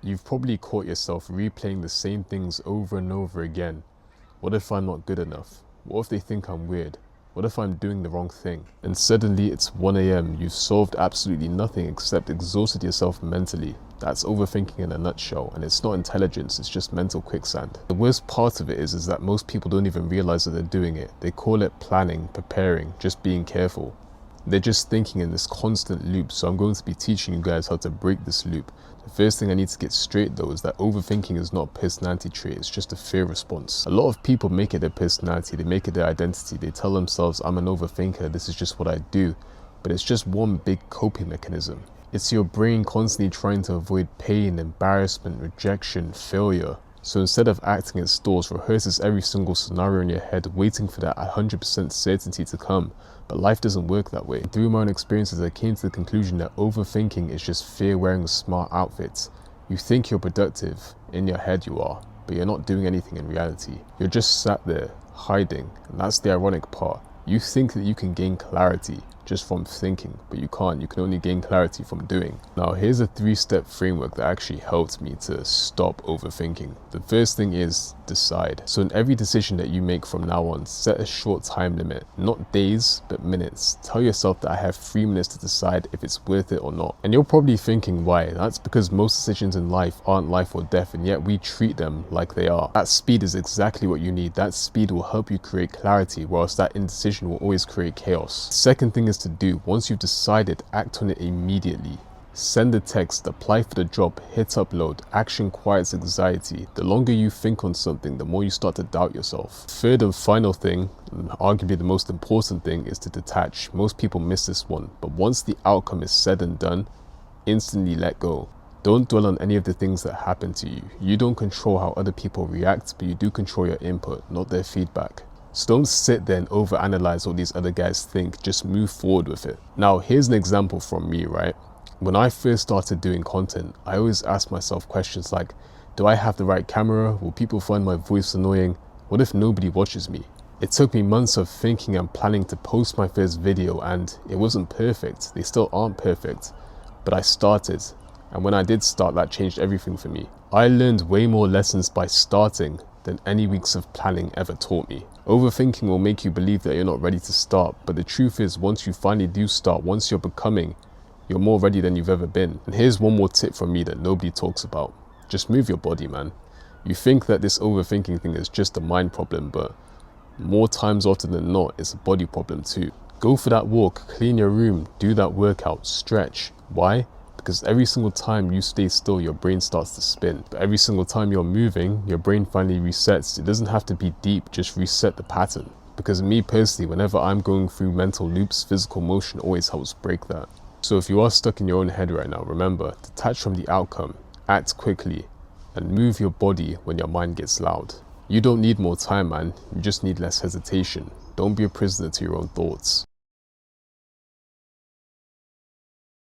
You've probably caught yourself replaying the same things over and over again. What if I'm not good enough? What if they think I'm weird? What if I'm doing the wrong thing? And suddenly it's 1 a.m. You've solved absolutely nothing except exhausted yourself mentally. That's overthinking in a nutshell, and it's not intelligence, it's just mental quicksand. The worst part of it is that most people don't even realize that they're doing it. They call it planning, preparing, just being careful. They're just thinking in this constant loop, so I'm going to be teaching you guys how to break this loop. The first thing I need to get straight though is that overthinking is not a personality trait, it's just a fear response. A lot of people make it their personality, they make it their identity, they tell themselves I'm an overthinker, this is just what I do. But it's just one big coping mechanism. It's your brain constantly trying to avoid pain, embarrassment, rejection, failure. So instead of acting at stalls, rehearses every single scenario in your head, waiting for that 100% certainty to come. But life doesn't work that way. Through my own experiences, I came to the conclusion that overthinking is just fear wearing a smart outfit. You think you're productive, in your head you are, but you're not doing anything in reality. You're just sat there, hiding, and that's the ironic part. You think that you can gain clarity just from thinking, but you can't. You can only gain clarity from doing. Now, here's a 3-step framework that actually helped me to stop overthinking. The first thing is decide. So in every decision that you make from now on, set a short time limit, not days, but minutes. Tell yourself that I have 3 minutes to decide if it's worth it or not. And you're probably thinking why? That's because most decisions in life aren't life or death, and yet we treat them like they are. That speed is exactly what you need. That speed will help you create clarity, whilst that indecision will always create chaos. Second thing is to do. Once you've decided, act on it immediately. Send a text, apply for the job, hit upload. Action quiets anxiety. The longer you think on something, the more you start to doubt yourself. Third and final thing, and arguably the most important thing, is to detach. Most people miss this one, but once the outcome is said and done, instantly let go. Don't dwell on any of the things that happen to you. You don't control how other people react, but you do control your input, not their feedback. So don't sit there and overanalyze what these other guys think, just move forward with it. Now, here's an example from me, right? When I first started doing content, I always asked myself questions like, do I have the right camera? Will people find my voice annoying? What if nobody watches me? It took me months of thinking and planning to post my first video, and it wasn't perfect. They still aren't perfect, but I started. And when I did start, that changed everything for me. I learned way more lessons by starting than any weeks of planning ever taught me. Overthinking will make you believe that you're not ready to start, but the truth is, once you finally do start, once you're becoming, you're more ready than you've ever been. And here's one more tip from me that nobody talks about. Just move your body, man. You think that this overthinking thing is just a mind problem, but more times often than not, it's a body problem too. Go for that walk, clean your room, do that workout, stretch. Why? Because every single time you stay still, your brain starts to spin. But every single time you're moving, your brain finally resets. It doesn't have to be deep, just reset the pattern. Because me personally, whenever I'm going through mental loops, physical motion always helps break that. So if you are stuck in your own head right now, remember, detach from the outcome, act quickly, and move your body when your mind gets loud. You don't need more time, man. You just need less hesitation. Don't be a prisoner to your own thoughts.